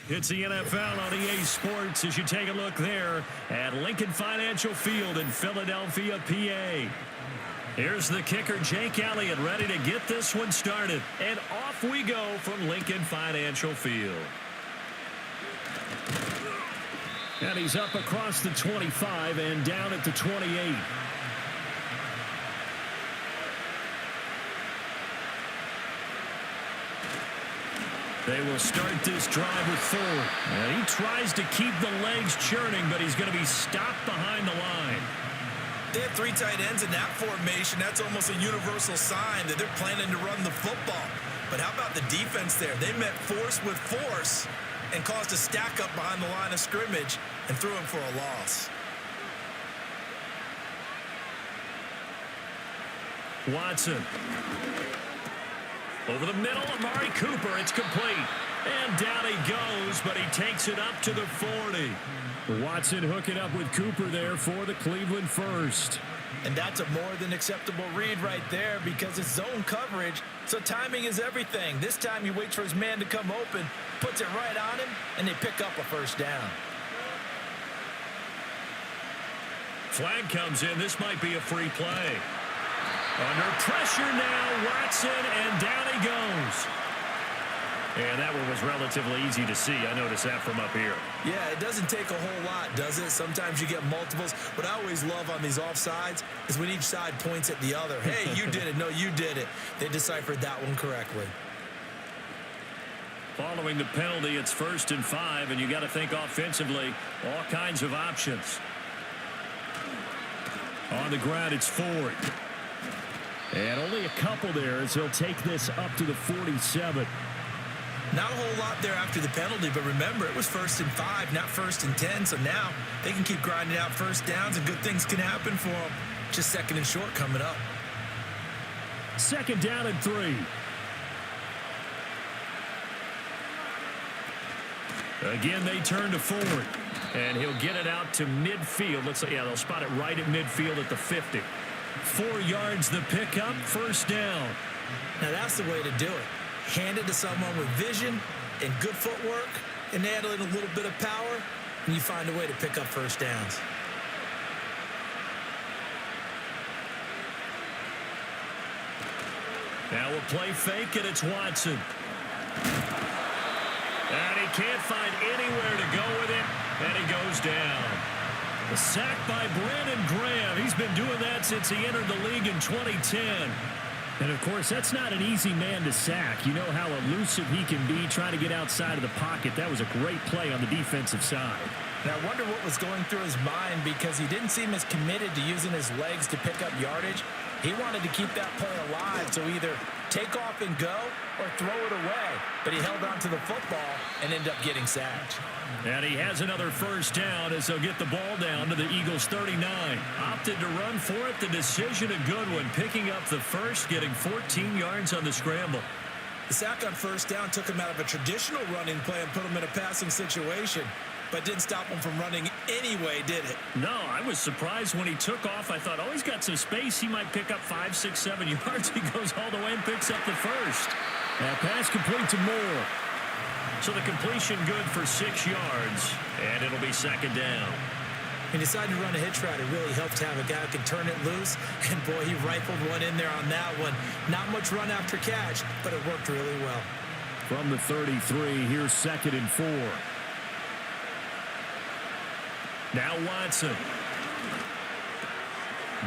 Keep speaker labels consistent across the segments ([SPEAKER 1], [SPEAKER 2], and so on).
[SPEAKER 1] It's the NFL on EA Sports as you take a look there at Lincoln Financial Field in Philadelphia, PA. Here's the kicker, Jake Elliott, ready to get this one started. And off we go from Lincoln Financial Field. And he's up across the 25 and down at the 28. They will start this drive with Ford. And he tries to keep the legs churning, but he's going to be stopped behind the line.
[SPEAKER 2] They have three tight ends in that formation. That's almost a universal sign that they're planning to run the football. But how about the defense there? They met force with force and caused a stack up behind the line of scrimmage and threw him for a loss.
[SPEAKER 1] Watson. Over the middle, Amari Cooper. It's complete. And down he goes, but he takes it up to the 40. Watson hooking up with Cooper there for the Cleveland first.
[SPEAKER 2] And that's a more than acceptable read right there because it's zone coverage, so timing is everything. This time he waits for his man to come open, puts it right on him, and they pick up a first down.
[SPEAKER 1] Flag comes in. This might be a free play. Under pressure now, Watson, and down he goes. And that one was relatively easy to see. I noticed that from up here.
[SPEAKER 2] Yeah, it doesn't take a whole lot, does it? Sometimes you get multiples. What I always love on these offsides is when each side points at the other. Hey, you did it. No, you did it. They deciphered that one correctly.
[SPEAKER 1] Following the penalty, it's 1st and 5, and you got to think offensively, all kinds of options. On the ground, it's Ford. And only a couple there as he'll take this up to the 47.
[SPEAKER 2] Not a whole lot there after the penalty, but remember, it was 1st and 5, not 1st and 10, so now they can keep grinding out first downs and good things can happen for them. Just 2nd and short coming up.
[SPEAKER 1] 2nd down and 3. Again, they turn to Ford, and he'll get it out to midfield. Let's say, yeah, they'll spot it right at midfield at the 50. 4 yards the pickup, 1st down.
[SPEAKER 2] Now that's the way to do it. Hand it to someone with vision and good footwork and add in a little bit of power, and you find a way to pick up first downs.
[SPEAKER 1] Now we'll play fake, and it's Watson. And he can't find anywhere to go with it, and he goes down. A sack by Brandon Graham. He's been doing that since he entered the league in 2010. And, of course, that's not an easy man to sack. You know how elusive he can be trying to get outside of the pocket. That was a great play on the defensive side.
[SPEAKER 2] Now, I wonder what was going through his mind because he didn't seem as committed to using his legs to pick up yardage. He wanted to keep that play alive, so either take off and go or throw it away. But he held on to the football and ended up getting sacked.
[SPEAKER 1] And he has another 1st down as they'll get the ball down to the Eagles' 39. Opted to run for it. The decision a good one. Picking up the first, getting 14 yards on the scramble.
[SPEAKER 2] The sack on 1st down took him out of a traditional running play and put him in a passing situation. But didn't stop him from running anyway, did it?
[SPEAKER 1] No, I was surprised when he took off. I thought, oh, he's got some space. He might pick up 5, 6, 7 yards. He goes all the way and picks up the first. That pass complete to Moore. So the completion good for 6 yards, and it'll be 2nd down.
[SPEAKER 2] He decided to run a hitch route. It really helped to have a guy who can turn it loose. And, boy, he rifled one in there on that one. Not much run after catch, but it worked really well.
[SPEAKER 1] From the 33, here's 2nd and 4. Now Watson.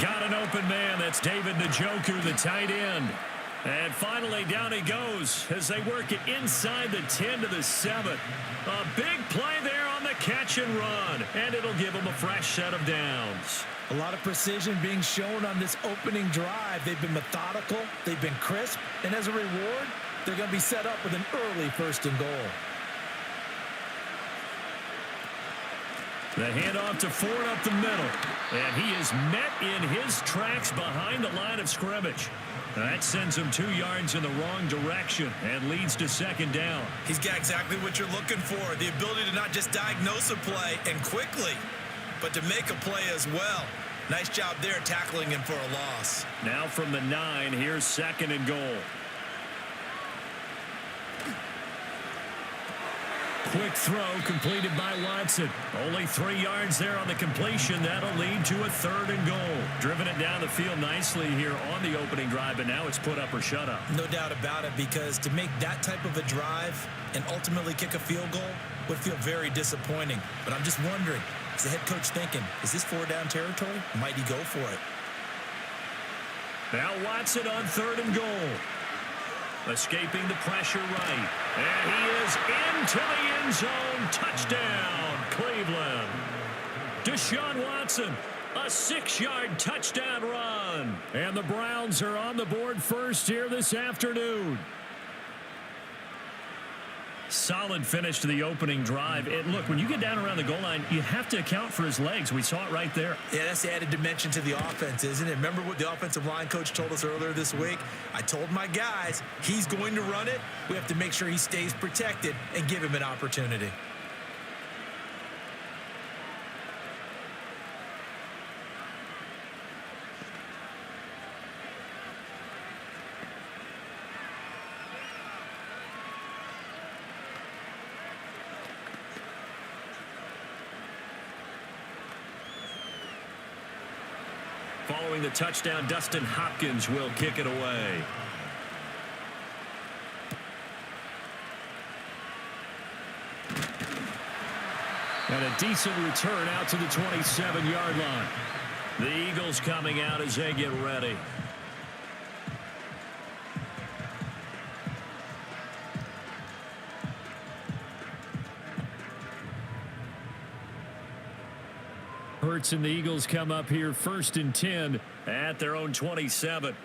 [SPEAKER 1] Got an open man. That's David Njoku, the tight end. And finally, down he goes as they work it inside the 10 to the 7. A big play there on the catch and run. And it'll give them a fresh set of downs.
[SPEAKER 2] A lot of precision being shown on this opening drive. They've been methodical. They've been crisp. And as a reward, they're going to be set up with an early 1st and goal.
[SPEAKER 1] The handoff to Ford up the middle. And he is met in his tracks behind the line of scrimmage. That sends him 2 yards in the wrong direction and leads to 2nd down.
[SPEAKER 2] He's got exactly what you're looking for. The ability to not just diagnose a play and quickly, but to make a play as well. Nice job there tackling him for a loss.
[SPEAKER 1] Now from the 9, here's 2nd and goal. Quick throw completed by Watson. Only 3 yards there on the completion. That'll lead to a 3rd and goal. Driven it down the field nicely here on the opening drive, but now it's put up or shut up.
[SPEAKER 2] No doubt about it, because to make that type of a drive and ultimately kick a field goal would feel very disappointing. But I'm just wondering, is the head coach thinking, is this 4-down territory? Might he go for it?
[SPEAKER 1] Now Watson on 3rd and goal. Escaping the pressure right. And he is into the end zone. Touchdown, Cleveland. Deshaun Watson, a 6-yard touchdown run. And the Browns are on the board first here this afternoon. Solid finish to the opening drive. And look, when you get down around the goal line, you have to account for his legs. We saw it right there.
[SPEAKER 2] Yeah, that's the added dimension to the offense, isn't it? Remember what the offensive line coach told us earlier this week? I told my guys, he's going to run it. We have to make sure he stays protected and give him an opportunity.
[SPEAKER 1] Following the touchdown, Dustin Hopkins will kick it away. And a decent return out to the 27-yard line. The Eagles coming out as they get ready. Hurts and the Eagles come up here 1st and 10 at their own 27.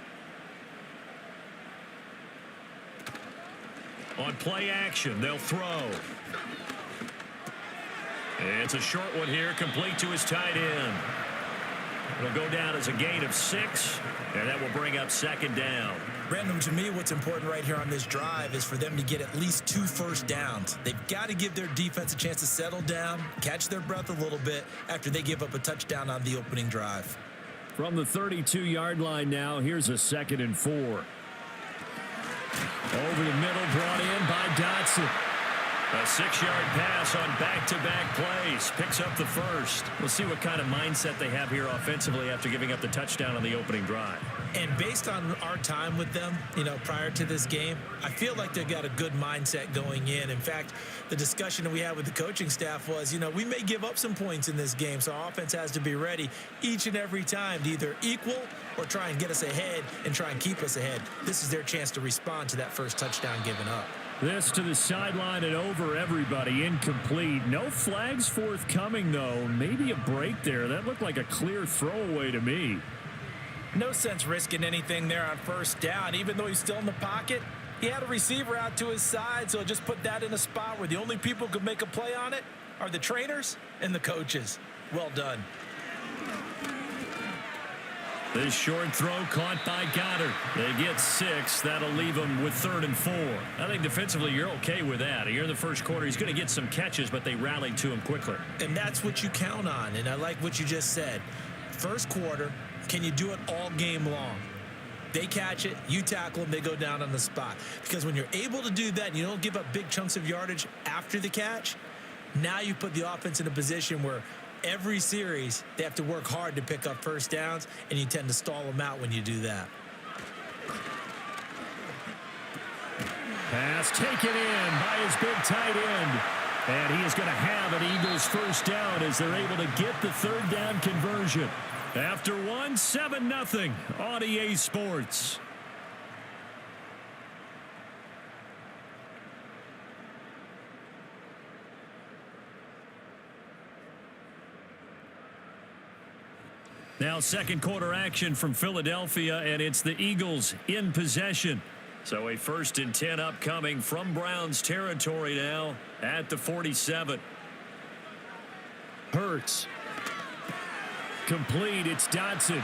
[SPEAKER 1] On play action, they'll throw. It's a short one here, complete to his tight end. It'll go down as a gain of 6, and that will bring up 2nd down.
[SPEAKER 2] Brandon, to me, what's important right here on this drive is for them to get at least 2 first downs. They've got to give their defense a chance to settle down, catch their breath a little bit after they give up a touchdown on the opening drive.
[SPEAKER 1] From the 32-yard line now, here's a 2nd and 4. Over the middle, brought in by Dotson. A 6-yard pass on back-to-back plays. Picks up the first. We'll see what kind of mindset they have here offensively after giving up the touchdown on the opening drive.
[SPEAKER 2] And based on our time with them, prior to this game, I feel like they've got a good mindset going in. In fact, the discussion that we had with the coaching staff was, we may give up some points in this game, so our offense has to be ready each and every time to either equal or try and get us ahead and try and keep us ahead. This is their chance to respond to that first touchdown given up.
[SPEAKER 1] This to the sideline and over everybody. Incomplete. No flags forthcoming, though. Maybe a break there. That looked like a clear throwaway to me.
[SPEAKER 2] No sense risking anything there on first down. Even though he's still in the pocket, he had a receiver out to his side, so just put that in a spot where the only people who could make a play on it are the trainers and the coaches. Well done.
[SPEAKER 1] This short throw caught by Goddard. They get 6. That'll leave them with 3rd and 4. I think defensively you're okay with that. Here in the first quarter, he's going to get some catches, but they rallied to him quickly.
[SPEAKER 2] And that's what you count on, and I like what you just said. First quarter, can you do it all game long? They catch it, you tackle them, they go down on the spot. Because when you're able to do that and you don't give up big chunks of yardage after the catch, now you put the offense in a position where every series, they have to work hard to pick up first downs, and you tend to stall them out when you do that.
[SPEAKER 1] Pass taken in by his big tight end. And he is going to have an Eagles first down as they're able to get the 3rd down conversion. After 7-0 on EA Sports. Now 2nd quarter action from Philadelphia, and it's the Eagles in possession. So a 1st and 10 upcoming from Browns territory now at the 47. Hurts. Complete, it's Dotson.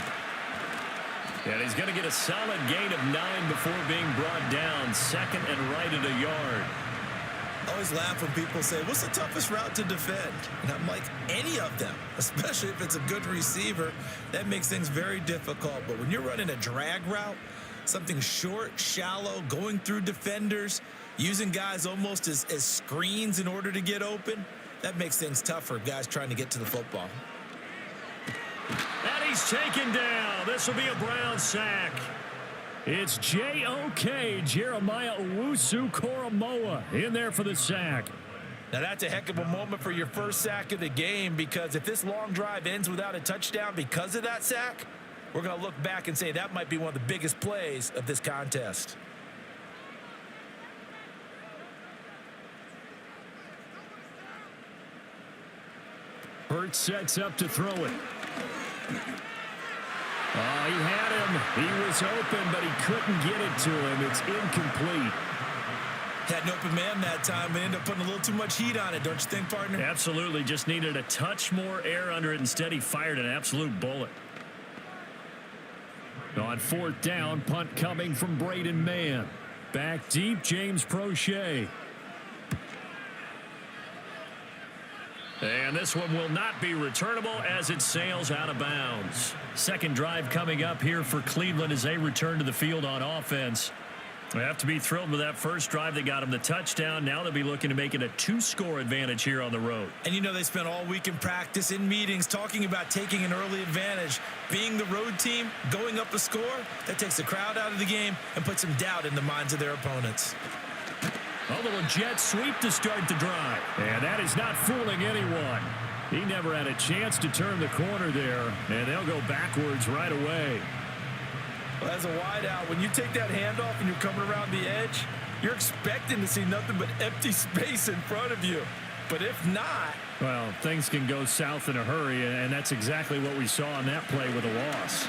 [SPEAKER 1] And he's going to get a solid gain of 9 before being brought down. 2nd and right at a yard.
[SPEAKER 2] I always laugh when people say, what's the toughest route to defend? And I'm like, any of them, especially if it's a good receiver. That makes things very difficult. But when you're running a drag route, something short, shallow, going through defenders, Using guys almost as screens in order to get open, that makes things tough for guys trying to get to the football.
[SPEAKER 1] And he's taken down. This will be a Brown sack. It's J.O.K. Jeremiah Owusu-Koramoah in there for the sack.
[SPEAKER 2] Now, that's a heck of a moment for your first sack of the game, because if this long drive ends without a touchdown because of that sack, we're going to look back and say that might be one of the biggest plays of this contest.
[SPEAKER 1] Hurts sets up to throw it. Oh, he had him. He was open, but he couldn't get it to him. It's incomplete.
[SPEAKER 2] Had an open man that time, but ended up putting a little too much heat on it, don't you think, partner?
[SPEAKER 1] Absolutely. Just needed a touch more air under it. Instead, he fired an absolute bullet. On fourth down, punt coming from Braden Mann. Back deep, James Prochet. And this one will not be returnable as it sails out of bounds. Second drive coming up here for Cleveland as they return to the field on offense. They have to be thrilled with that first drive. They got him the touchdown. Now they'll be looking to make it a 2-score advantage here on the road.
[SPEAKER 2] And you know, they spent all week in practice, in meetings, talking about taking an early advantage. Being the road team, going up a score, that takes the crowd out of the game and puts some doubt in the minds of their opponents.
[SPEAKER 1] A little jet sweep to start the drive. And that is not fooling anyone. He never had a chance to turn the corner there, and they'll go backwards right away.
[SPEAKER 2] Well, as a wideout, when you take that handoff and you're coming around the edge, you're expecting to see nothing but empty space in front of you. But if not...
[SPEAKER 1] well, things can go south in a hurry, and that's exactly what we saw on that play with a loss.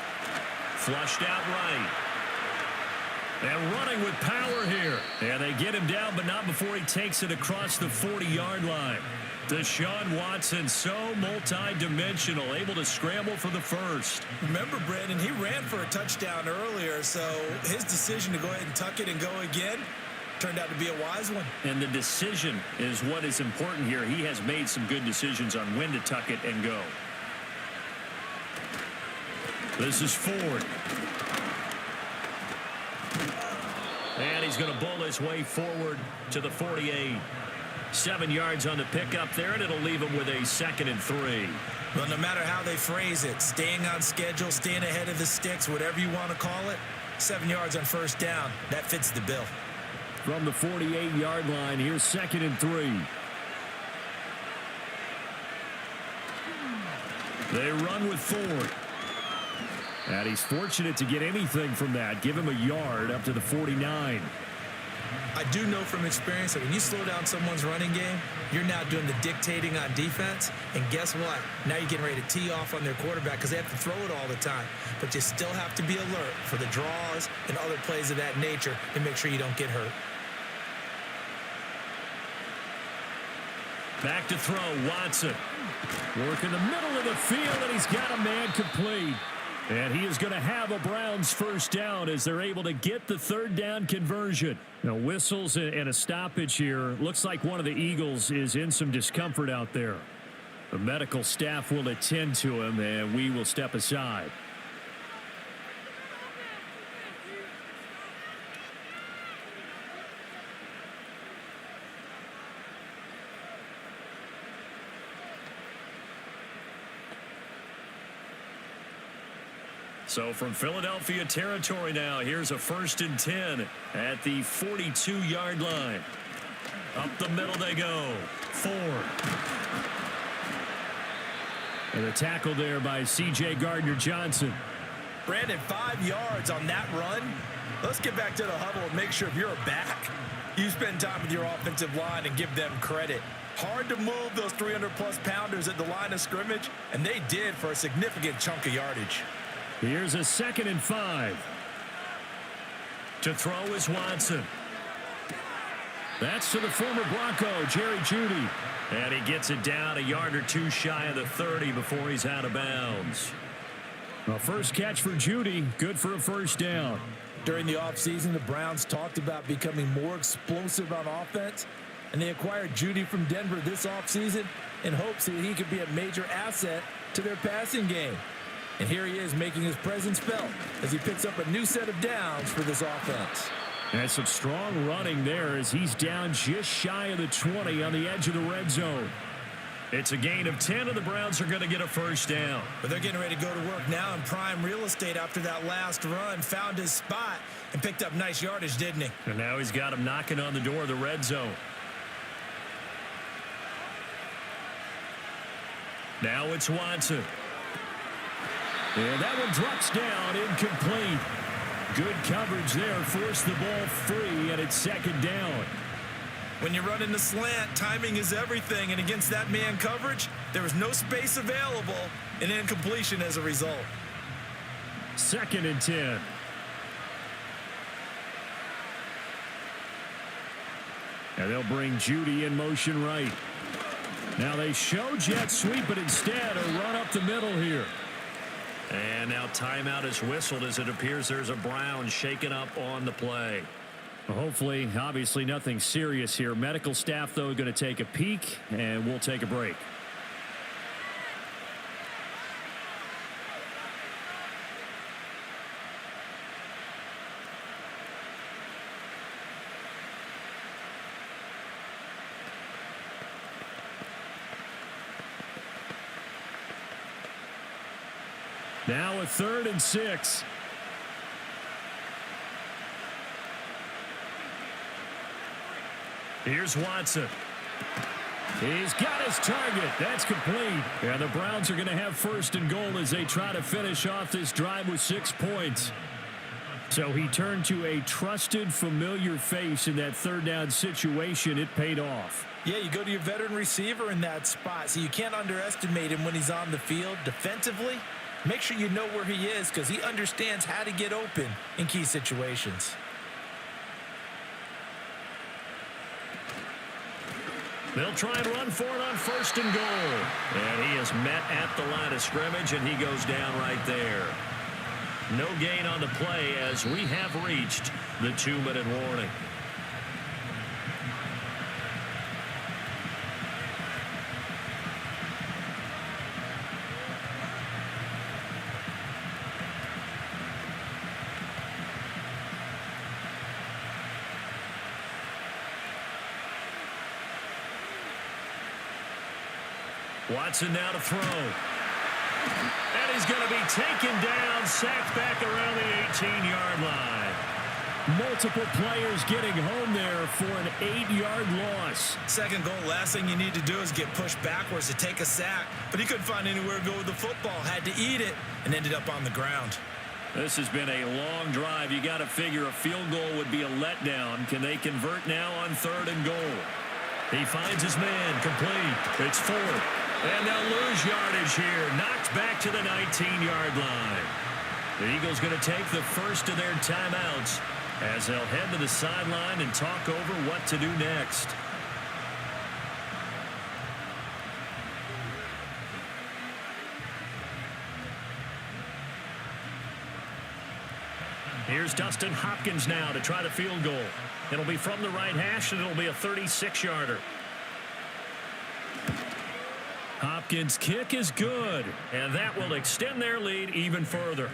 [SPEAKER 1] Flushed out right. And running with power here. And they get him down, but not before he takes it across the 40-yard line. Deshaun Watson, so multi-dimensional, able to scramble for the first.
[SPEAKER 2] Remember, Brandon, he ran for a touchdown earlier, so his decision to go ahead and tuck it and go again turned out to be a wise one.
[SPEAKER 1] And the decision is what is important here. He has made some good decisions on when to tuck it and go. This is Ford. And he's going to bull his way forward to the 48. 7 yards on the pickup there, and it'll leave him with a 2nd and 3.
[SPEAKER 2] Well, no matter how they phrase it, staying on schedule, staying ahead of the sticks, whatever you want to call it, 7 yards on first down, that fits the bill.
[SPEAKER 1] From the 48-yard line, here's 2nd and 3. They run with Ford. And he's fortunate to get anything from that. Give him a yard up to the 49.
[SPEAKER 2] I do know from experience that when you slow down someone's running game, you're now doing the dictating on defense. And guess what? Now you're getting ready to tee off on their quarterback because they have to throw it all the time. But you still have to be alert for the draws and other plays of that nature to make sure you don't get hurt.
[SPEAKER 1] Back to throw, Watson. Work in the middle of the field, and he's got a man complete. And he is going to have a Browns first down as they're able to get the third down conversion. Now, whistles and a stoppage here. Looks like one of the Eagles is in some discomfort out there. The medical staff will attend to him, and we will step aside. So from Philadelphia territory now, here's a 1st and 10 at the 42-yard line. Up the middle they go. Ford. And a tackle there by C.J. Gardner-Johnson.
[SPEAKER 2] Brandon, 5 yards on that run. Let's get back to the huddle and make sure if you're a back, you spend time with your offensive line and give them credit. Hard to move those 300-plus pounders at the line of scrimmage, and they did for a significant chunk of yardage.
[SPEAKER 1] Here's a 2nd and 5. To throw is Watson. That's to the former Bronco, Jerry Jeudy. And he gets it down a yard or two shy of the 30 before he's out of bounds. A first catch for Jeudy, good for a first down.
[SPEAKER 2] During the offseason, the Browns talked about becoming more explosive on offense, and they acquired Jeudy from Denver this offseason in hopes that he could be a major asset to their passing game. And here he is making his presence felt as he picks up a new set of downs for this offense.
[SPEAKER 1] And some strong running there as he's down just shy of the 20 on the edge of the red zone. It's a gain of 10, and the Browns are going to get a first down.
[SPEAKER 2] But they're getting ready to go to work now in prime real estate after that last run. Found his spot and picked up nice yardage, didn't he?
[SPEAKER 1] And now he's got him knocking on the door of the red zone. Now it's Watson. And that one drops down, incomplete. Good coverage there, forced the ball free, and it's second down.
[SPEAKER 2] When you run in the slant, timing is everything, and against that man coverage, there was no space available, and incompletion as a result.
[SPEAKER 1] 2nd and 10. And they'll bring Judy in motion right. Now they show jet sweep, but instead a run up the middle here. And now timeout is whistled as it appears there's a Brown shaken up on the play. Well, hopefully, obviously nothing serious here. Medical staff, though, going to take a peek, and we'll take a break. Now a 3rd and 6. Here's Watson. He's got his target. That's complete. And the Browns are going to have 1st and goal as they try to finish off this drive with 6 points. So he turned to a trusted, familiar face in that 3rd down situation. It paid off.
[SPEAKER 2] Yeah, you go to your veteran receiver in that spot, so you can't underestimate him when he's on the field. Defensively, make sure you know where he is because he understands how to get open in key situations.
[SPEAKER 1] They'll try and run for it on 1st and goal. And he is met at the line of scrimmage, and he goes down right there. No gain on the play as we have reached the 2-minute warning. Watson now to throw. And he's going to be taken down, sacked back around the 18-yard line. Multiple players getting home there for an 8-yard loss.
[SPEAKER 2] 2nd goal, last thing you need to do is get pushed backwards to take a sack. But he couldn't find anywhere to go with the football, had to eat it, and ended up on the ground.
[SPEAKER 1] This has been a long drive. You got to figure a field goal would be a letdown. Can they convert now on 3rd and goal? He finds his man, complete. It's 4th. And they'll lose yardage here. Knocked back to the 19-yard line. The Eagles going to take the first of their timeouts as they'll head to the sideline and talk over what to do next. Here's Dustin Hopkins now to try the field goal. It'll be from the right hash, and it'll be a 36-yarder. Hopkins' kick is good, and that will extend their lead even further.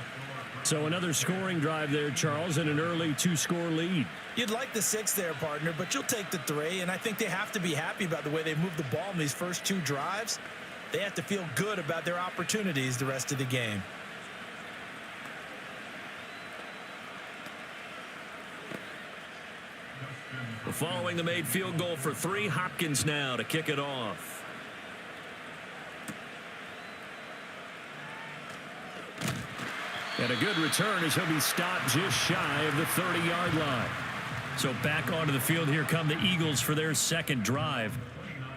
[SPEAKER 1] So another scoring drive there, Charles, and an early 2-score lead.
[SPEAKER 2] You'd like the 6 there, partner, but you'll take the 3, and I think they have to be happy about the way they moved the ball in these first 2 drives. They have to feel good about their opportunities the rest of the game.
[SPEAKER 1] Following the made field goal for 3, Hopkins now to kick it off. And a good return as he'll be stopped just shy of the 30-yard line. So back onto the field here come the Eagles for their 2nd drive.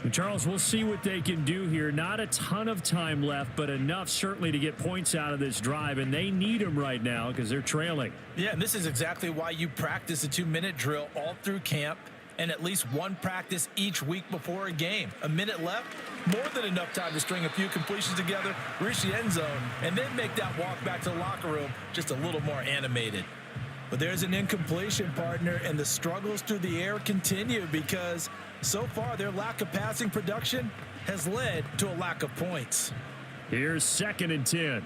[SPEAKER 1] And Charles, we'll see what they can do here. Not a ton of time left, but enough certainly to get points out of this drive, and they need them right now because they're trailing.
[SPEAKER 2] Yeah, and this is exactly why you practice a 2-minute drill all through camp and at least 1 practice each week before a game. A minute left, more than enough time to string a few completions together, reach the end zone, and then make that walk back to the locker room just a little more animated. But there's an incompletion, partner, and the struggles through the air continue because so far their lack of passing production has led to a lack of points.
[SPEAKER 1] Here's 2nd and 10.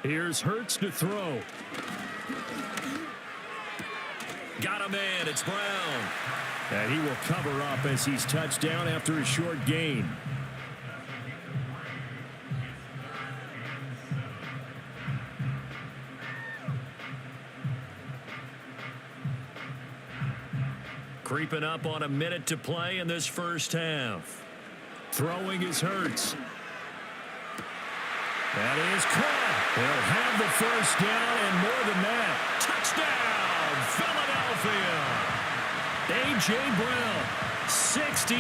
[SPEAKER 1] Here's Hurts to throw. Got a man. It's Brown. And he will cover up as he's touched down after a short gain. Creeping up on a minute to play in this first half. Throwing is Hurts. That is caught. They'll have the first down and more than that. Touchdown, Philadelphia. A.J. Brown, 68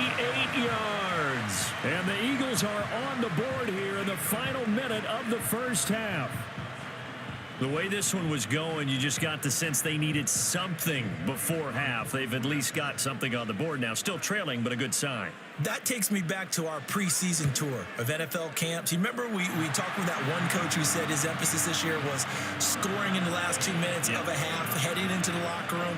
[SPEAKER 1] yards. And the Eagles are on the board here in the final minute of the first half. The way this one was going, you just got the sense they needed something before half. They've at least got something on the board now. Still trailing, but a good sign.
[SPEAKER 2] That takes me back to our preseason tour of NFL camps. You remember we talked with that one coach who said his emphasis this year was scoring in the last 2 minutes of a half, heading into the locker room.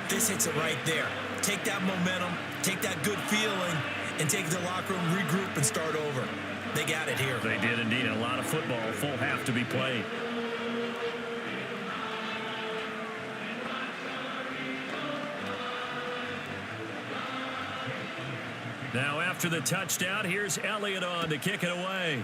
[SPEAKER 2] This hits it right there. Take that momentum, take that good feeling, and take it to the locker room, regroup, and start over. They got it here.
[SPEAKER 1] They did indeed. A lot of football, full half to be played. Now after the touchdown, here's Elliott on to kick it away.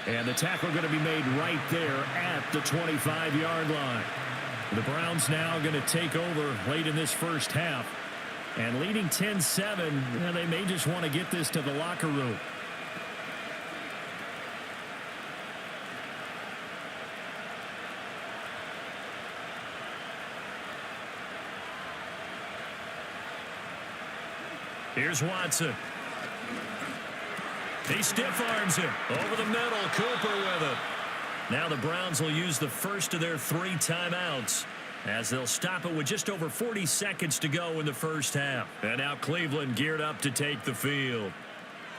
[SPEAKER 1] And the tackle going to be made right there at the 25-yard line. The Browns now going to take over late in this first half. And leading 10-7, they may just want to get this to the locker room. Here's Watson. He stiff arms him over the middle. Cooper with it. Now the Browns will use the first of their 3 timeouts as they'll stop it with just over 40 seconds to go in the first half. And now Cleveland geared up to take the field.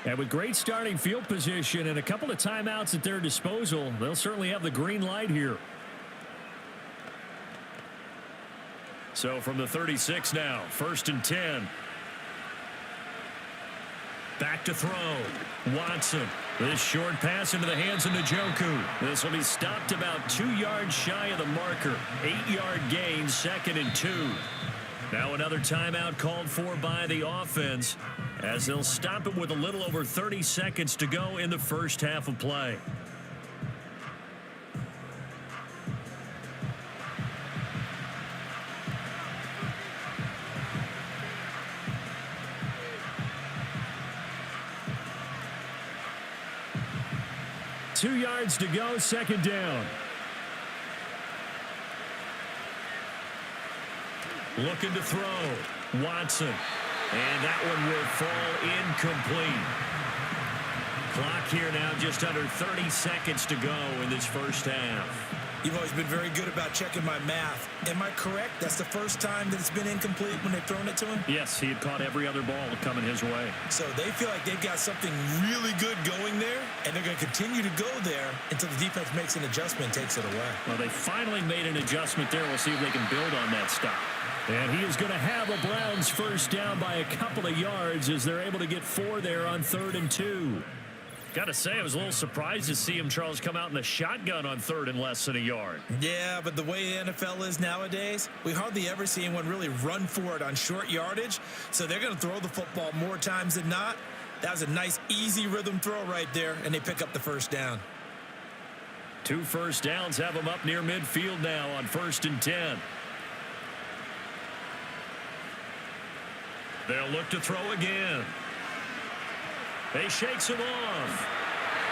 [SPEAKER 1] And with great starting field position and a couple of timeouts at their disposal, they'll certainly have the green light here. So from the 36 now, 1st and 10. Back to throw. Watson. This short pass into the hands of Njoku. This will be stopped about 2 yards shy of the marker. 8-yard gain, 2nd and 2. Now another timeout called for by the offense as they'll stop it with a little over 30 seconds to go in the first half of play. Two yards to go, 2nd down. Looking to throw. Watson. And that one will fall incomplete. Clock here now just under 30 seconds to go in this first half.
[SPEAKER 2] You've always been very good about checking my math. Am I correct? That's the first time that it's been incomplete when they've thrown it to him?
[SPEAKER 1] Yes, he had caught every other ball coming his way.
[SPEAKER 2] So they feel like they've got something really good going there, and they're going to continue to go there until the defense makes an adjustment and takes it away.
[SPEAKER 1] Well, they finally made an adjustment there. We'll see if they can build on that stop. And he is going to have a Browns first down by a couple of yards as they're able to get 4 there on 3rd and 2. Got to say, I was a little surprised to see him, Charles, come out in the shotgun on 3rd and less than a yard.
[SPEAKER 2] Yeah, but the way the NFL is nowadays, we hardly ever see anyone really run for it on short yardage. So they're going to throw the football more times than not. That was a nice, easy rhythm throw right there, and they pick up the first down.
[SPEAKER 1] 2 first downs have them up near midfield now on 1st and 10. They'll look to throw again. He shakes him off.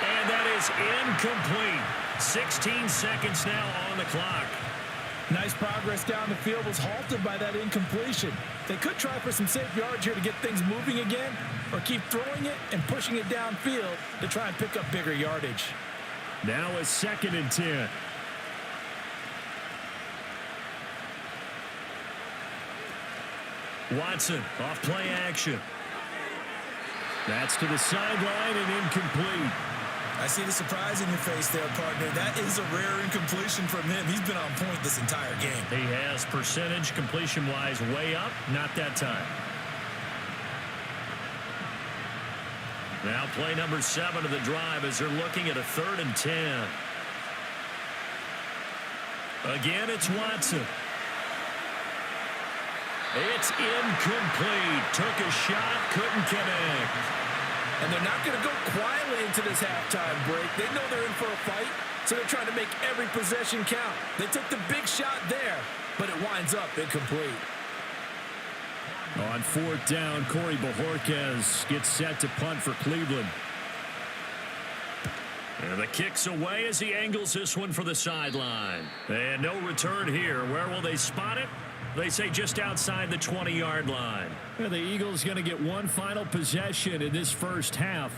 [SPEAKER 1] And that is incomplete. 16 seconds now on the clock.
[SPEAKER 2] Nice progress down the field was halted by that incompletion. They could try for some safe yards here to get things moving again, or keep throwing it and pushing it downfield to try and pick up bigger yardage.
[SPEAKER 1] Now a 2nd and 10. Watson off play action. That's to the sideline and incomplete.
[SPEAKER 2] I see the surprise in your face there, partner. That is a rare incompletion from him. He's been on point this entire game.
[SPEAKER 1] He has percentage completion-wise way up. Not that time. Now play number 7 of the drive as they're looking at a 3rd and 10. Again, it's Watson. It's incomplete. Took a shot, couldn't connect.
[SPEAKER 2] And they're not going to go quietly into this halftime break. They know they're in for a fight, so they're trying to make every possession count. They took the big shot there, but it winds up incomplete.
[SPEAKER 1] On 4th down, Corey Bojorquez gets set to punt for Cleveland. And the kick's away as he angles this one for the sideline. And no return here. Where will they spot it? They say just outside the 20-yard line. Well, the Eagles going to get one final possession in this first half.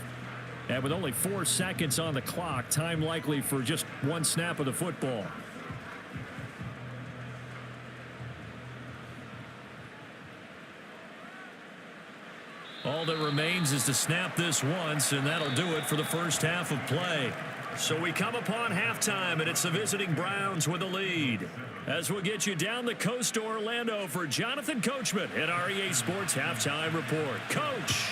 [SPEAKER 1] And with only 4 seconds on the clock, time likely for just one snap of the football. All that remains is to snap this once, and that'll do it for the first half of play. So we come upon halftime, and it's the visiting Browns with a lead. As we'll get you down the coast to Orlando for Jonathan Coachman at our EA Sports Halftime Report. Coach.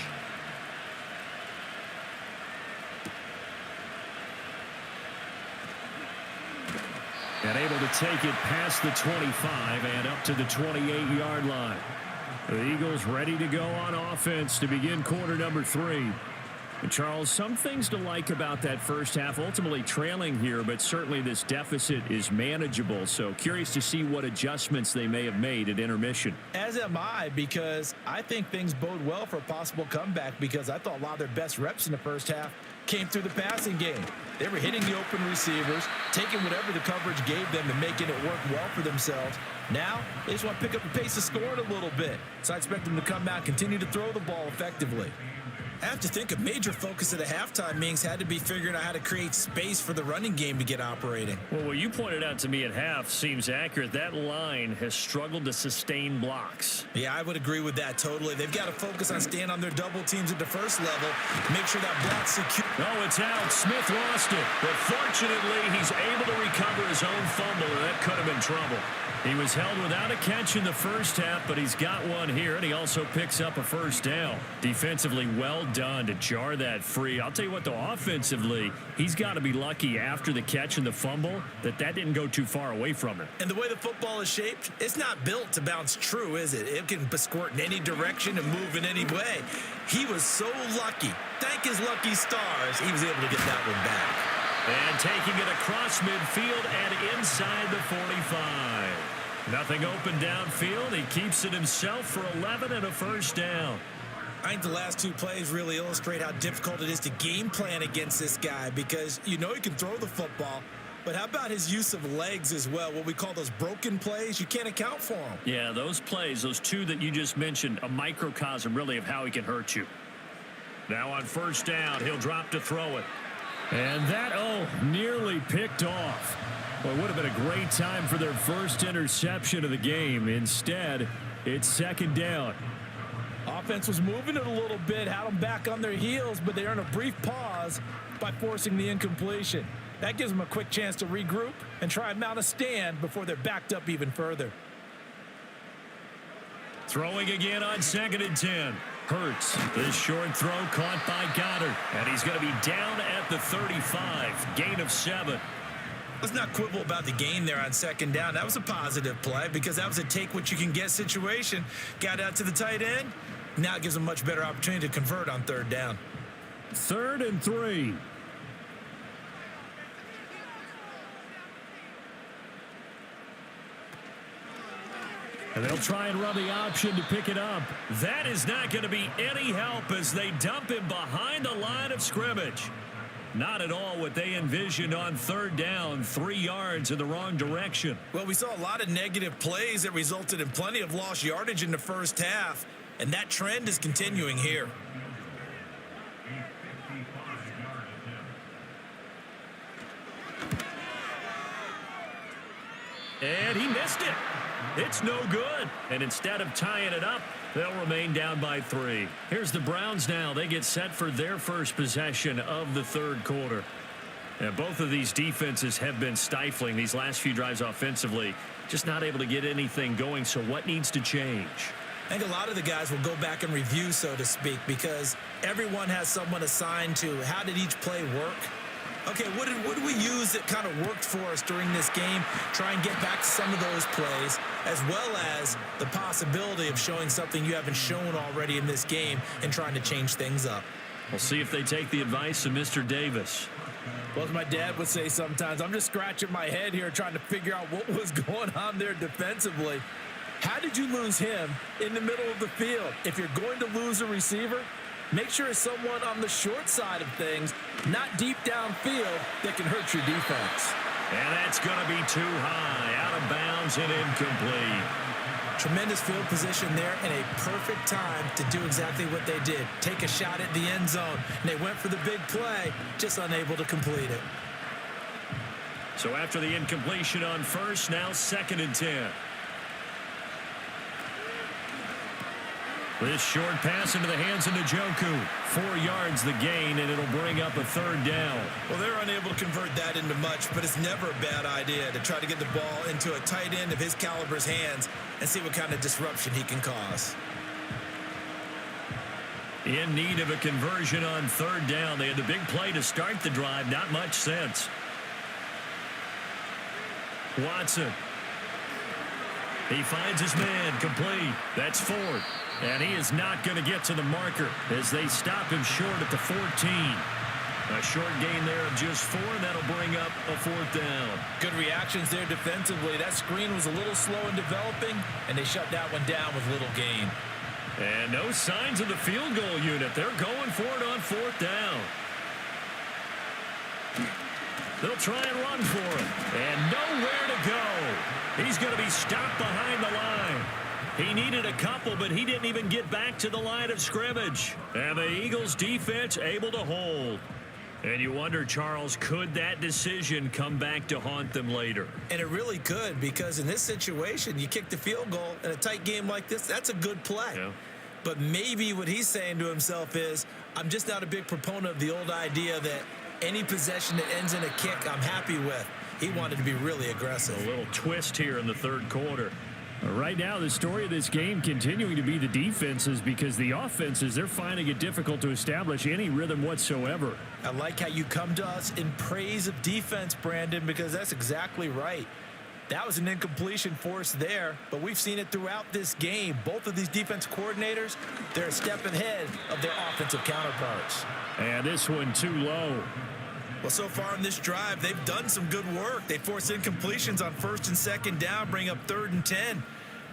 [SPEAKER 1] And able to take it past the 25 and up to the 28-yard line. The Eagles ready to go on offense to begin quarter number 3. And Charles, some things to like about that first half, ultimately trailing here, but certainly this deficit is manageable. So curious to see what adjustments they may have made at intermission.
[SPEAKER 2] As am I, because I think things bode well for a possible comeback, because I thought a lot of their best reps in the first half came through the passing game. They were hitting the open receivers, taking whatever the coverage gave them and making it work well for themselves. Now, they just want to pick up the pace of scoring a little bit. So I expect them to come out and continue to throw the ball effectively. I have to think a major focus of the halftime meetings had to be figuring out how to create space for the running game to get operating.
[SPEAKER 1] Well, what you pointed out to me at half seems accurate. That line has struggled to sustain blocks.
[SPEAKER 2] Yeah, I would agree with that totally. They've got to focus on staying on their double teams at the first level, make sure that block's secure.
[SPEAKER 1] Oh, it's out. Smith lost it. But fortunately, he's able to recover his own fumble, and that could have been trouble. He was held without a catch in the first half, but he's got one here, and he also picks up a first down. Defensively, well done to jar that free. I'll tell you what, though, offensively, he's got to be lucky after the catch and the fumble that didn't go too far away from him.
[SPEAKER 2] And the way the football is shaped, it's not built to bounce true, is it? It can squirt in any direction and move in any way. He was so lucky. Thank his lucky stars, he was able to get that one back.
[SPEAKER 1] And taking it across midfield and inside the 45. Nothing open downfield. He keeps it himself for 11 and a first down.
[SPEAKER 2] I think the last 2 plays really illustrate how difficult it is to game plan against this guy, because you know he can throw the football, but how about his use of legs as well? What we call those broken plays, you can't account for them.
[SPEAKER 1] Yeah, those plays, those 2 that you just mentioned, a microcosm really of how he can hurt you. Now on first down, he'll drop to throw it. And that, nearly picked off. Well, it would have been a great time for their first interception of the game. Instead, it's second down.
[SPEAKER 2] Offense was moving it a little bit, had them back on their heels, but they earned a brief pause by forcing the incompletion. That gives them a quick chance to regroup and try and mount a stand before they're backed up even further.
[SPEAKER 1] Throwing again on 2nd and 10. Hurts. This short throw caught by Goddard. And he's going to be down at the 35. Gain of 7.
[SPEAKER 2] Let's not quibble about the gain there on second down. That was a positive play because that was a take-what-you-can-get situation. Got out to the tight end. Now it gives them a much better opportunity to convert on 3rd down.
[SPEAKER 1] 3rd and 3. And they'll try and run the option to pick it up. That is not going to be any help as they dump him behind the line of scrimmage. Not at all what they envisioned on 3rd down, 3 yards in the wrong direction.
[SPEAKER 2] Well, we saw a lot of negative plays that resulted in plenty of lost yardage in the first half, and that trend is continuing here.
[SPEAKER 1] And he missed it. It's no good. And instead of tying it up, they'll remain down by 3. Here's the Browns now. They get set for their first possession of the 3rd quarter. And both of these defenses have been stifling these last few drives offensively. Just not able to get anything going. So what needs to change?
[SPEAKER 2] I think a lot of the guys will go back and review, so to speak, because everyone has someone assigned to how did each play work. Okay, what did we use that kind of worked for us during this game? Try and get back to some of those plays, as well as the possibility of showing something you haven't shown already in this game and trying to change things up.
[SPEAKER 1] We'll see if they take the advice of Mr. Davis.
[SPEAKER 2] Well, as my dad would say sometimes, I'm just scratching my head here trying to figure out what was going on there defensively. How did you lose him in the middle of the field? If you're going to lose a receiver, make sure it's someone on the short side of things, not deep downfield, that can hurt your defense.
[SPEAKER 1] And that's going to be too high, out of bounds and incomplete.
[SPEAKER 2] Tremendous field position there and a perfect time to do exactly what they did. Take a shot at the end zone. And they went for the big play, just unable to complete it.
[SPEAKER 1] So after the incompletion on first, now 2nd and 10. This short pass into the hands of Njoku. 4 yards the gain, and it'll bring up a 3rd down.
[SPEAKER 2] Well, they're unable to convert that into much, but it's never a bad idea to try to get the ball into a tight end of his caliber's hands and see what kind of disruption he can cause.
[SPEAKER 1] In need of a conversion on 3rd down. They had the big play to start the drive. Not much sense. Watson. He finds his man complete. That's Ford. And he is not going to get to the marker as they stop him short at the 14. A short gain there of just 4, and that'll bring up a 4th down. Good reactions there defensively. That screen was a little slow in developing, and they shut that one down with little gain. And no signs of the field goal unit. They're going for it on 4th down. They'll try and run for it. And nowhere to go. He's going to be stopped behind the line. He needed a couple, but he didn't even get back to the line of scrimmage. And the Eagles defense able to hold. And you wonder, Charles, could that decision come back to haunt them later? And it really could, because in this situation, you kick the field goal in a tight game like this, that's a good play. Yeah. But maybe what he's saying to himself is, I'm just not a big proponent of the old idea that any possession that ends in a kick I'm happy with. He wanted to be really aggressive. A little twist here in the 3rd quarter.
[SPEAKER 3] Right now, the story of this game continuing to be the defenses, because the offenses, they're finding it difficult to establish any rhythm whatsoever.
[SPEAKER 2] I like how you come to us in praise of defense, Brandon, because that's exactly right. That was an incompletion forced there, but we've seen it throughout this game. Both of these defense coordinators, they're a step ahead of their offensive counterparts.
[SPEAKER 3] And this one too low.
[SPEAKER 2] Well, so far in this drive, they've done some good work. They force incompletions on 1st and 2nd down, bring up 3rd and 10.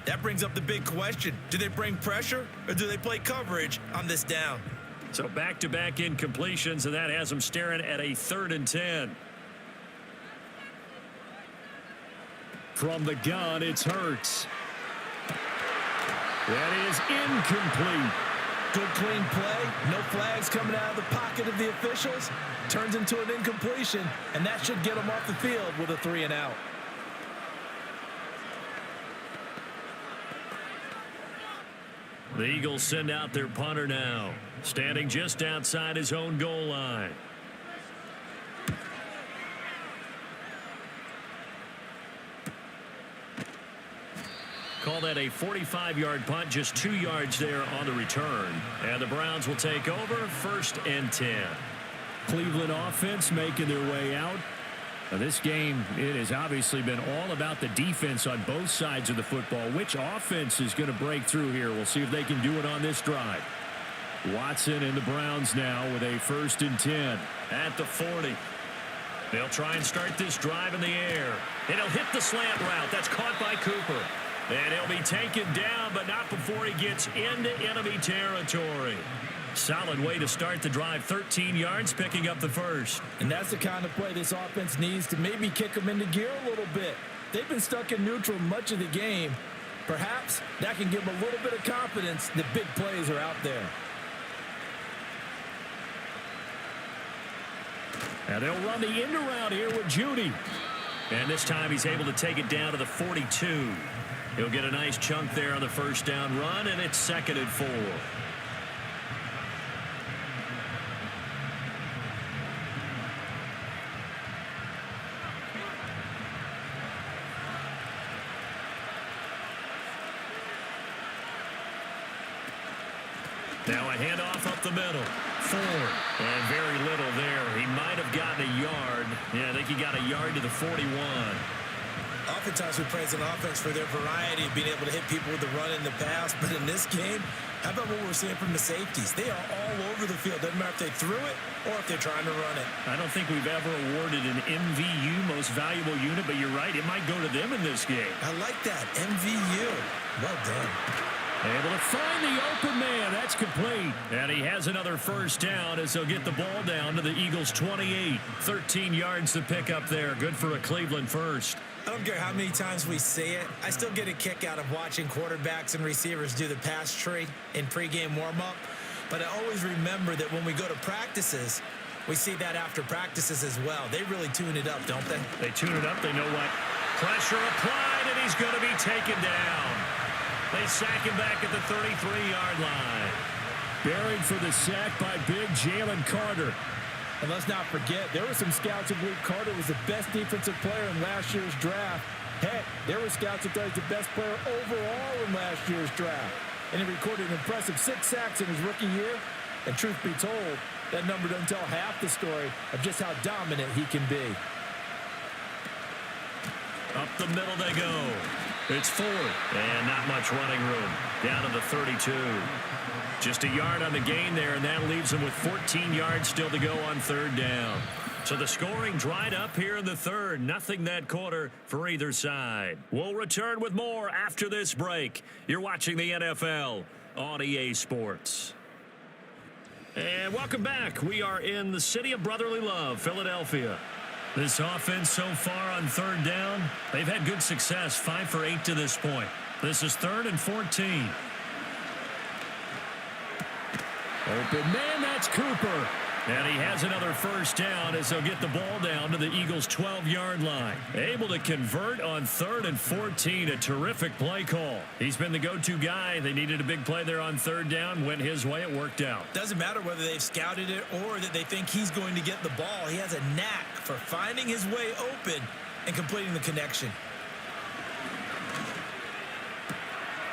[SPEAKER 2] That brings up the big question. Do they bring pressure or do they play coverage on this down?
[SPEAKER 1] So back-to-back incompletions, and that has them staring at a 3rd and 10.
[SPEAKER 3] From the gun, it's Hurts. That is incomplete.
[SPEAKER 2] Good clean play. No flags coming out of the pocket of the officials. Turns into an incompletion, and that should get them off the field with a 3 and out.
[SPEAKER 1] The Eagles send out their punter now, standing just outside his own goal line. Call that a 45-yard punt, just 2 yards there on the return. And the Browns will take over, 1st and 10.
[SPEAKER 3] Cleveland offense making their way out. Now this game, it has obviously been all about the defense on both sides of the football. Which offense is going to break through here? We'll see if they can do it on this drive. Watson and the Browns now with a 1st and 10.
[SPEAKER 1] At the 40. They'll try and start this drive in the air. And he'll hit the slant route. That's caught by Cooper. And he'll be taken down, but not before he gets into enemy territory. Solid way to start the drive. 13 yards, picking up the 1st.
[SPEAKER 2] And that's the kind of play this offense needs to maybe kick them into gear a little bit. They've been stuck in neutral much of the game. Perhaps that can give them a little bit of confidence that big plays are out there.
[SPEAKER 3] And they'll run the end around here with Judy.
[SPEAKER 1] And this time he's able to take it down to the 42. He'll get a nice chunk there on the 1st down run, and it's 2nd and 4. Now a handoff up the middle. Ford. And very little there. He might have gotten a yard. Yeah, I think he got a yard to the 41.
[SPEAKER 2] Oftentimes we praise an offense for their variety of being able to hit people with the run and the pass. But in this game, how about what we're seeing from the safeties? They are all over the field. Doesn't matter if they threw it or if they're trying to run it.
[SPEAKER 3] I don't think we've ever awarded an MVU, most valuable unit, but you're right. It might go to them in this game.
[SPEAKER 2] I like that. MVU. Well done.
[SPEAKER 3] Able to find the open man. That's complete. And he has another first down as he'll get the ball down to the Eagles' 28. 13 yards to pick up there. Good for a Cleveland first.
[SPEAKER 2] I don't care how many times we say it. I still get a kick out of watching quarterbacks and receivers do the pass tree in pregame warm-up. But I always remember that when we go to practices, we see that after practices as well. They really tune it up, don't they?
[SPEAKER 3] They tune it up. They know what.
[SPEAKER 1] Pressure applied, and he's going to be taken down. They sack him back at the 33-yard line.
[SPEAKER 3] Buried for the sack by big Jalen Carter.
[SPEAKER 4] And let's not forget, there were some scouts who believe Carter was the best defensive player in last year's draft. Heck, there were scouts who thought he was the best player overall in last year's draft. And he recorded an impressive 6 sacks in his rookie year. And truth be told, that number doesn't tell half the story of just how dominant he can be.
[SPEAKER 1] Up the middle they go. It's Ford. And not much running room. Down to the 32. Just a yard on the gain there, and that leaves them with 14 yards still to go on third down. So the scoring dried up here in the third. Nothing that quarter for either side. We'll return with more after this break. You're watching the NFL on EA Sports. And welcome back. We are in the city of brotherly love, Philadelphia. This offense so far on third down, they've had good success, 5 for 8 to this point. This is 3rd and 14.
[SPEAKER 3] Open man, that's Cooper.
[SPEAKER 1] And he has another first down as they'll get the ball down to the Eagles' 12-yard line. Able to convert on 3rd and 14. A terrific play call. He's been the go-to guy. They needed a big play there on third down. Went his way. It worked out.
[SPEAKER 2] Doesn't matter whether they've scouted it or that they think he's going to get the ball. He has a knack for finding his way open and completing the connection.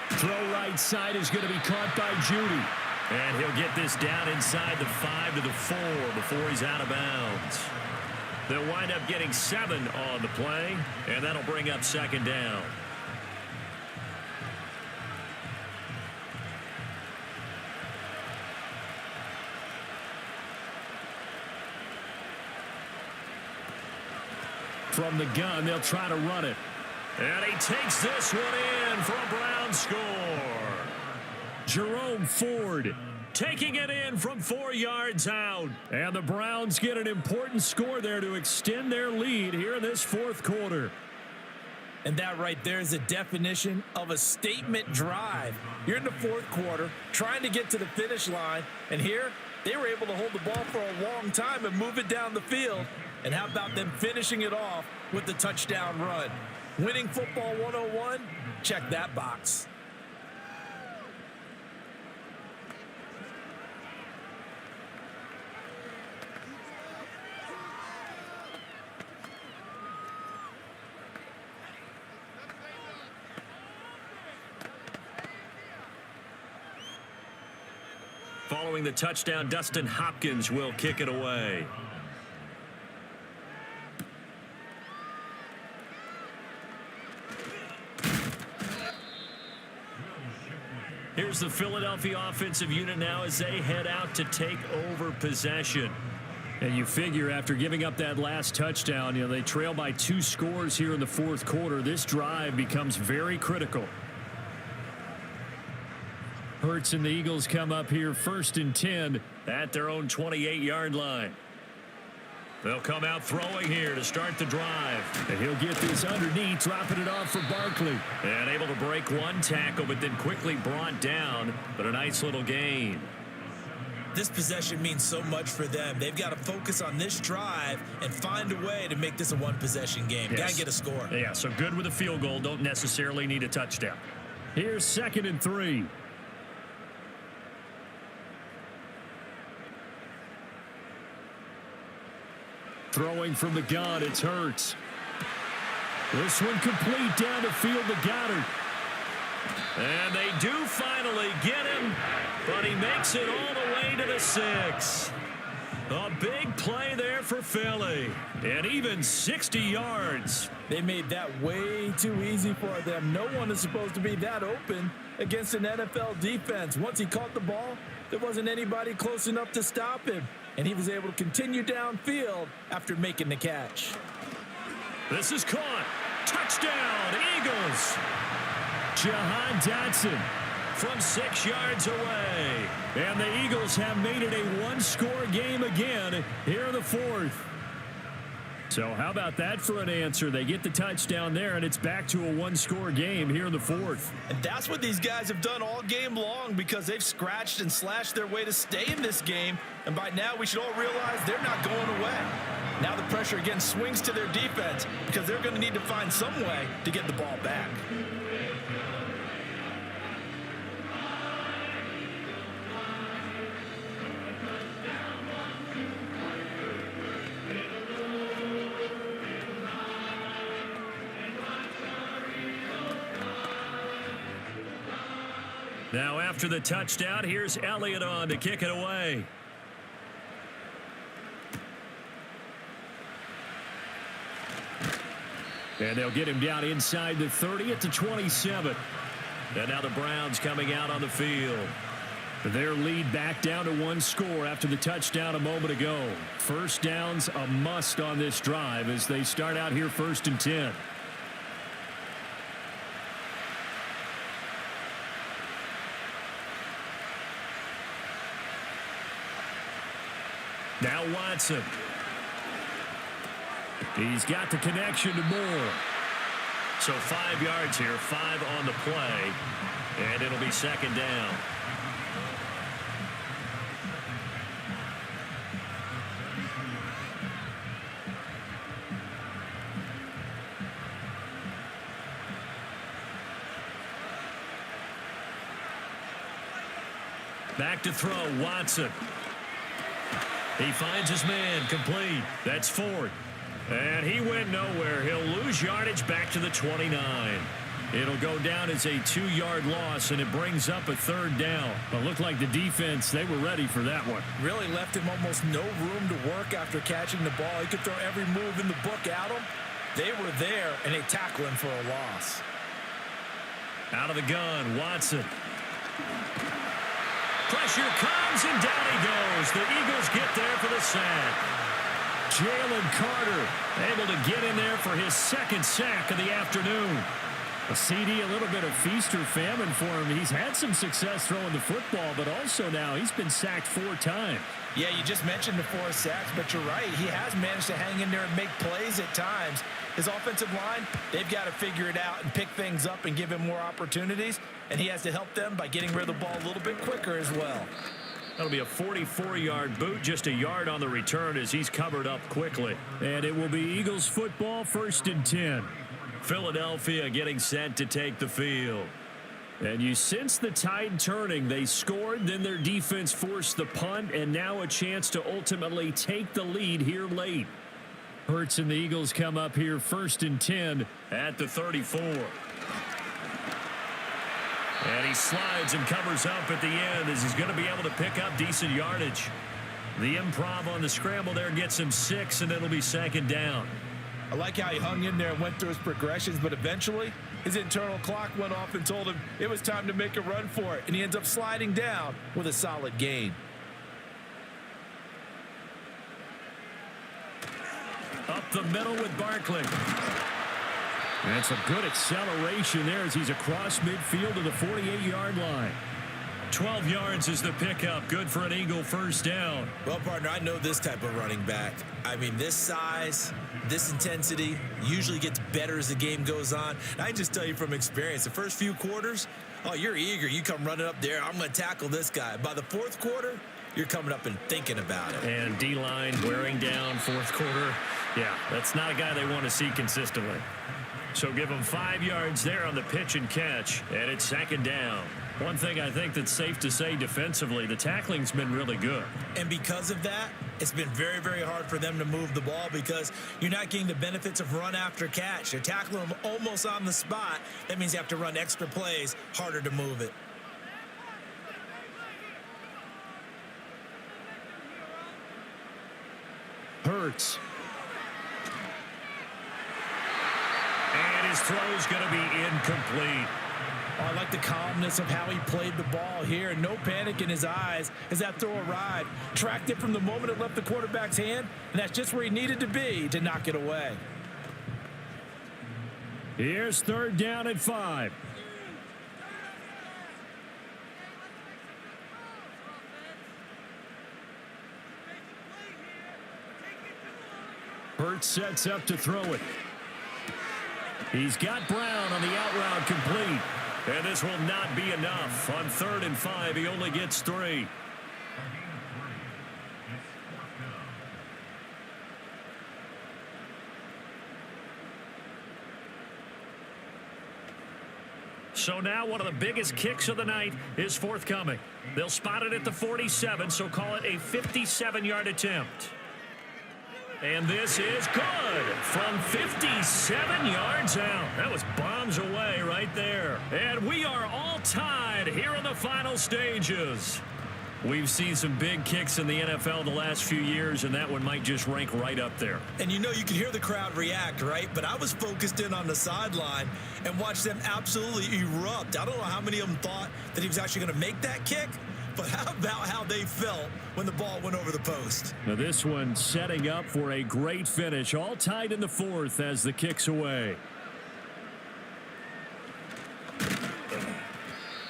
[SPEAKER 3] Throw right side is going to be caught by Judy.
[SPEAKER 1] And he'll get this down inside the 5 to the 4 before he's out of bounds. They'll wind up getting 7 on the play, and that'll bring up second down.
[SPEAKER 3] From the gun, they'll try to run it.
[SPEAKER 1] And he takes this one in for a Brown score.
[SPEAKER 3] Jerome Ford
[SPEAKER 1] taking it in from 4 yards out.
[SPEAKER 3] And the Browns get an important score there to extend their lead here in this fourth quarter.
[SPEAKER 2] And that right there is a definition of a statement drive. You're in the fourth quarter, trying to get to the finish line, and here they were able to hold the ball for a long time and move it down the field. And how about them finishing it off with the touchdown run? Winning football 101? Check that box.
[SPEAKER 1] Following the touchdown, Dustin Hopkins will kick it away. Here's the Philadelphia offensive unit now as they head out to take over possession.
[SPEAKER 3] And you figure after giving up that last touchdown, they trail by 2 scores here in the fourth quarter. This drive becomes very critical. Hurts and the Eagles come up here 1st and 10
[SPEAKER 1] at their own 28-yard line. They'll come out throwing here to start the drive.
[SPEAKER 3] And he'll get this underneath, dropping it off for Barkley.
[SPEAKER 1] And able to break one tackle, but then quickly brought down. But a nice little gain.
[SPEAKER 2] This possession means so much for them. They've got to focus on this drive and find a way to make this a one-possession game.
[SPEAKER 1] Yes.
[SPEAKER 2] Got to get a score.
[SPEAKER 1] Yeah, so good with a field goal. Don't necessarily need a touchdown.
[SPEAKER 3] Here's 2nd and 3. Throwing from the gun, it's Hurts. This one complete down the field to Goddard.
[SPEAKER 1] And they do finally get him, but he makes it all the way to the 6. A big play there for Philly, and even 60 yards.
[SPEAKER 4] They made that way too easy for them. No one is supposed to be that open against an NFL defense. Once he caught the ball, there wasn't anybody close enough to stop him, and he was able to continue downfield after making the catch.
[SPEAKER 1] This is caught. Touchdown, Eagles.
[SPEAKER 3] Jahan Dotson
[SPEAKER 1] From 6 yards away.
[SPEAKER 3] And the Eagles have made it a one-score game again here in the 4th. So how about that for an answer? They get the touchdown there, and it's back to a one-score game here in the 4th.
[SPEAKER 2] And that's what these guys have done all game long because they've scratched and slashed their way to stay in this game. And by now, we should all realize they're not going away. Now the pressure again swings to their defense because they're going to need to find some way to get the ball back.
[SPEAKER 1] Now after the touchdown, here's Elliott on to kick it away.
[SPEAKER 3] And they'll get him down inside the 30 at the 27.
[SPEAKER 1] And now the Browns coming out on the field.
[SPEAKER 3] Their lead back down to one score after the touchdown a moment ago. First down's a must on this drive as they start out here 1st and 10. Now Watson. He's got the connection to Moore.
[SPEAKER 1] So 5 yards here, 5 on the play. And it'll be 2nd down. Back to throw, Watson. He finds his man, complete. That's 4th. And he went nowhere. He'll lose yardage back to the 29. It'll go down as a 2-yard loss, and it brings up a 3rd down.
[SPEAKER 3] But looked like the defense, they were ready for that one.
[SPEAKER 4] Really left him almost no room to work after catching the ball. He could throw every move in the book at him. They were there, and they tackle him for a loss.
[SPEAKER 1] Out of the gun, Watson. Pressure comes, and down he goes. The Eagles get there for the sack.
[SPEAKER 3] Jalen Carter able to get in there for his 2nd sack of the afternoon. A CD, a little bit of feast or famine for him. He's had some success throwing the football, but also now he's been sacked 4 times.
[SPEAKER 2] Yeah, you just mentioned the 4 sacks, but you're right. He has managed to hang in there and make plays at times. His offensive line, they've got to figure it out and pick things up and give him more opportunities, and he has to help them by getting rid of the ball a little bit quicker as well.
[SPEAKER 1] That'll be a 44-yard boot, just a yard on the return as he's covered up quickly.
[SPEAKER 3] And it will be Eagles football, 1st and 10.
[SPEAKER 1] Philadelphia getting set to take the field.
[SPEAKER 3] And you sense the tide turning. They scored, then their defense forced the punt, and now a chance to ultimately take the lead here late. Hurts and the Eagles come up here 1st and 10
[SPEAKER 1] at the 34. And he slides and covers up at the end as he's going to be able to pick up decent yardage. The improv on the scramble there gets him 6, and it'll be 2nd down.
[SPEAKER 4] I like how he hung in there and went through his progressions, but eventually his internal clock went off and told him it was time to make a run for it, and he ends up sliding down with a solid gain.
[SPEAKER 1] Up the middle with Barkley.
[SPEAKER 3] That's a good acceleration there as he's across midfield to the 48-yard line.
[SPEAKER 1] 12 yards is the pickup. Good for an Eagle 1st down.
[SPEAKER 2] Well, partner, I know this type of running back. I mean, this size, this intensity usually gets better as the game goes on. And I can just tell you from experience, the first few quarters, oh, you're eager. You come running up there. I'm going to tackle this guy. By the 4th quarter, you're coming up and thinking about it.
[SPEAKER 1] And D-line wearing down 4th quarter. Yeah, that's not a guy they want to see consistently. So give him 5 yards there on the pitch and catch, and it's 2nd down. One thing I think that's safe to say defensively, the tackling's been really good.
[SPEAKER 2] And because of that, it's been very, very hard for them to move the ball because you're not getting the benefits of run after catch. They're tackling them almost on the spot. That means you have to run extra plays, harder to move it.
[SPEAKER 3] Hurts.
[SPEAKER 1] And his throw's going to be incomplete.
[SPEAKER 4] Oh, I like the calmness of how he played the ball here. No panic in his eyes as that throw arrived. Tracked it from the moment it left the quarterback's hand, and that's just where he needed to be to knock it away.
[SPEAKER 3] Here's 3rd down and 5. Hurts sets up to throw it. He's got Brown on the out route complete.
[SPEAKER 1] And this will not be enough. On 3rd and 5, he only gets 3. So now one of the biggest kicks of the night is forthcoming. They'll spot it at the 47, so call it a 57-yard attempt. And this is good from 57 yards out. That was bombs away right there. And we are all tied here in the final stages. We've seen some big kicks in the NFL the last few years, and that one might just rank right up there.
[SPEAKER 2] And you know, you can hear the crowd react, right? But I was focused in on the sideline and watched them absolutely erupt. I don't know how many of them thought that he was actually going to make that kick, but how about how they felt when the ball went over the post?
[SPEAKER 3] Now this one setting up for a great finish. All tied in the 4th as the kick's away.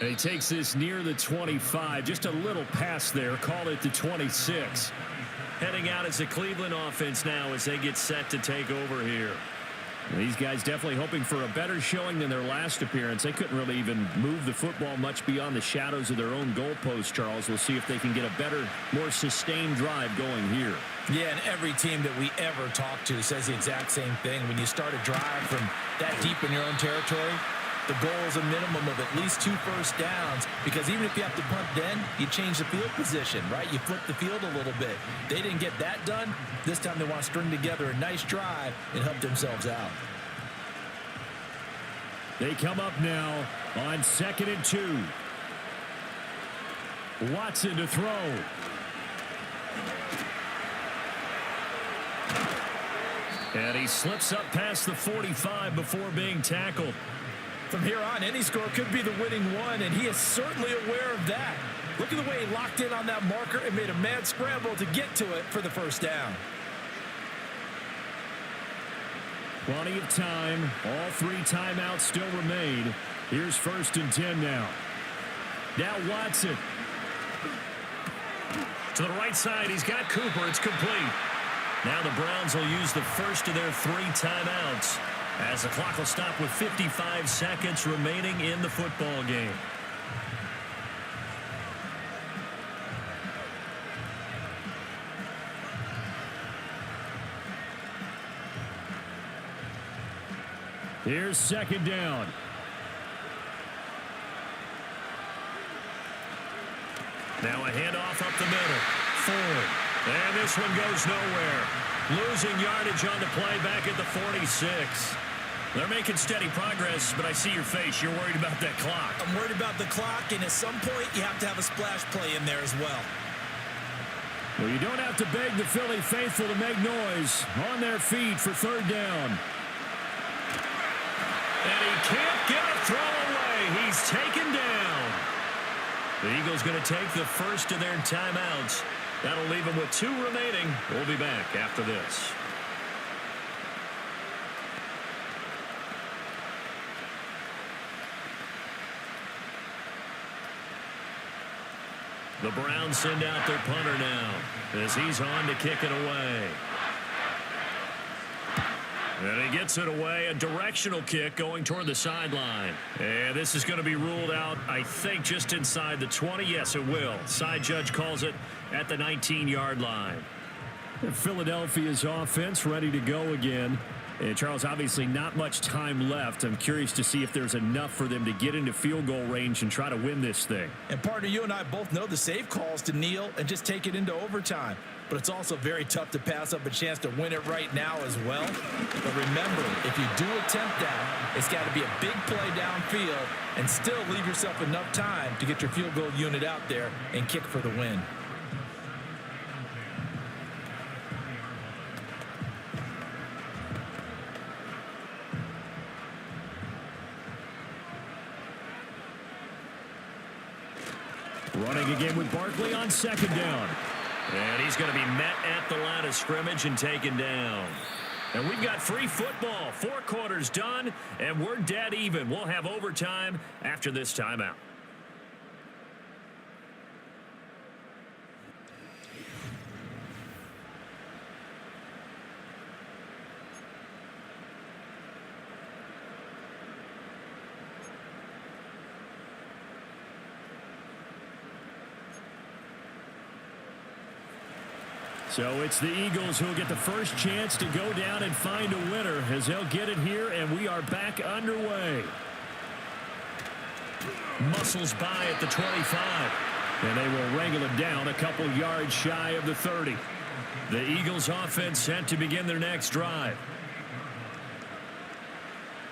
[SPEAKER 3] And he takes this near the 25. Just a little pass there. Call it the 26.
[SPEAKER 1] Heading out as the Cleveland offense now as they get set to take over here.
[SPEAKER 3] These guys definitely hoping for a better showing than their last appearance. They couldn't really even move the football much beyond the shadows of their own goalpost, Charles. We'll see if they can get a better, more sustained drive going here.
[SPEAKER 2] Yeah, and every team that we ever talk to says the exact same thing. When you start a drive from that deep in your own territory, the goal is a minimum of at least 2 first downs, because even if you have to punt then, you change the field position, right? You flip the field a little bit. They didn't get that done. This time they want to string together a nice drive and help themselves out.
[SPEAKER 3] They come up now on 2nd and 2. Watson to throw.
[SPEAKER 1] And he slips up past the 45 before being tackled.
[SPEAKER 4] From here on, any score could be the winning one, and he is certainly aware of that. Look at the way he locked in on that marker and made a mad scramble to get to it for the first down.
[SPEAKER 3] Plenty of time. All 3 timeouts still remain. Here's 1st and 10 now. Now Watson.
[SPEAKER 1] To the right side, he's got Cooper. It's complete. Now the Browns will use the first of their 3 timeouts, as the clock will stop with 55 seconds remaining in the football game.
[SPEAKER 3] Here's 2nd down.
[SPEAKER 1] Now a handoff up the middle. Ford. And this one goes nowhere. Losing yardage on the play back at the 46. They're making steady progress, but I see your face. You're worried about that clock.
[SPEAKER 2] I'm worried about the clock, and at some point you have to have a splash play in there as well.
[SPEAKER 3] Well, you don't have to beg the Philly faithful to make noise. On their feet for 3rd down.
[SPEAKER 1] And he can't get a throw away. He's taken down. The Eagles going to take the first of their timeouts. That'll leave them with 2 remaining. We'll be back after this. The Browns send out their punter now as he's on to kick it away. And he gets it away, a directional kick going toward the sideline. And this is going to be ruled out, I think, just inside the 20. Yes, it will. Side judge calls it at the 19-yard line.
[SPEAKER 3] Philadelphia's offense ready to go again. And Charles, obviously not much time left. I'm curious to see if there's enough for them to get into field goal range and try to win this thing.
[SPEAKER 2] And partner, you and I both know the safe calls to kneel and just take it into overtime. But it's also very tough to pass up a chance to win it right now as well. But remember, if you do attempt that, it's got to be a big play downfield and still leave yourself enough time to get your field goal unit out there and kick for the win.
[SPEAKER 3] Running again with Barkley on second down.
[SPEAKER 1] And he's going to be met at the line of scrimmage and taken down. And we've got free football. 4 quarters done, and we're dead even. We'll have overtime after this timeout.
[SPEAKER 3] So it's the Eagles who will get the first chance to go down and find a winner as they'll get it here, and we are back underway.
[SPEAKER 1] Muscles by at the 25.
[SPEAKER 3] And they will wrangle it down a couple yards shy of the 30.
[SPEAKER 1] The Eagles offense set to begin their next drive.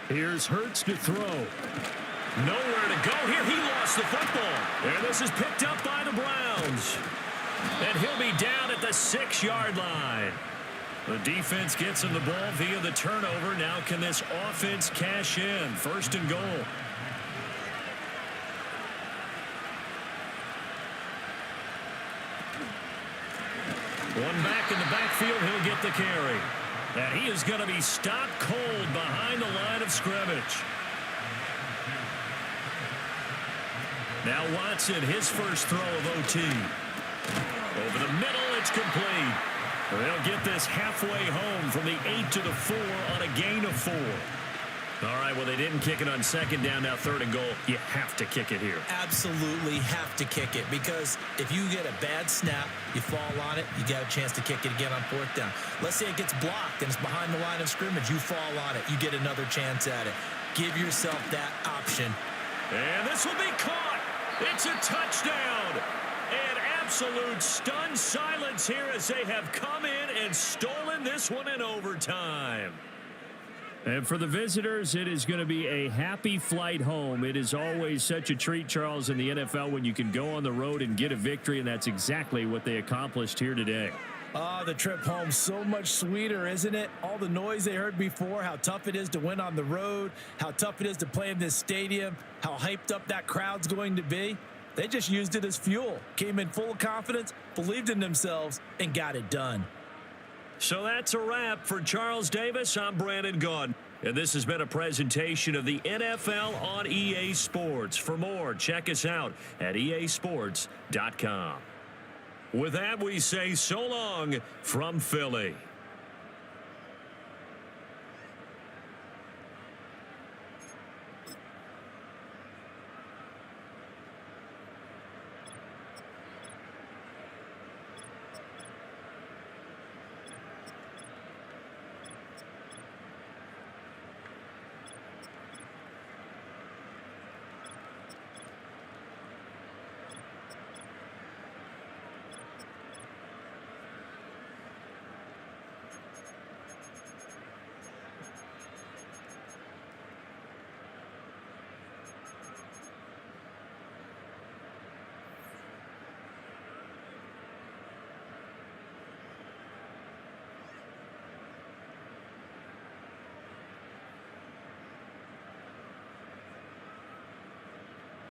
[SPEAKER 3] Here's Hurts to throw.
[SPEAKER 1] Nowhere to go here. He lost the football. And this is picked up by the Browns. And he'll be down at the 6-yard line. The defense gets him the ball via the turnover. Now can this offense cash in? 1st and goal. One back in the backfield. He'll get the carry. And he is going to be stopped cold behind the line of scrimmage. Now Watson, his first throw of OT. Over the middle, it's complete. They'll get this halfway home from the 8 to the 4 on a gain of 4. All right, well, they didn't kick it on 2nd down. Now 3rd and goal. You have to kick it here.
[SPEAKER 2] Absolutely have to kick it, because if you get a bad snap, you fall on it, you got a chance to kick it again on 4th down. Let's say it gets blocked and it's behind the line of scrimmage. You fall on it. You get another chance at it. Give yourself that option.
[SPEAKER 1] And this will be caught. It's a touchdown. And absolute stunned silence here as they have come in and stolen this one in overtime.
[SPEAKER 3] And for the visitors, it is going to be a happy flight home. It is always such a treat, Charles, in the NFL when you can go on the road and get a victory, and that's exactly what they accomplished here today.
[SPEAKER 2] The trip home, so much sweeter, isn't it? All the noise they heard before, how tough it is to win on the road, how tough it is to play in this stadium, how hyped up that crowd's going to be. They just used it as fuel, came in full of confidence, believed in themselves, and got it done.
[SPEAKER 1] So that's a wrap for Charles Davis. I'm Brandon Gaudin. And this has been a presentation of the NFL on EA Sports. For more, check us out at easports.com. With that, we say so long from Philly.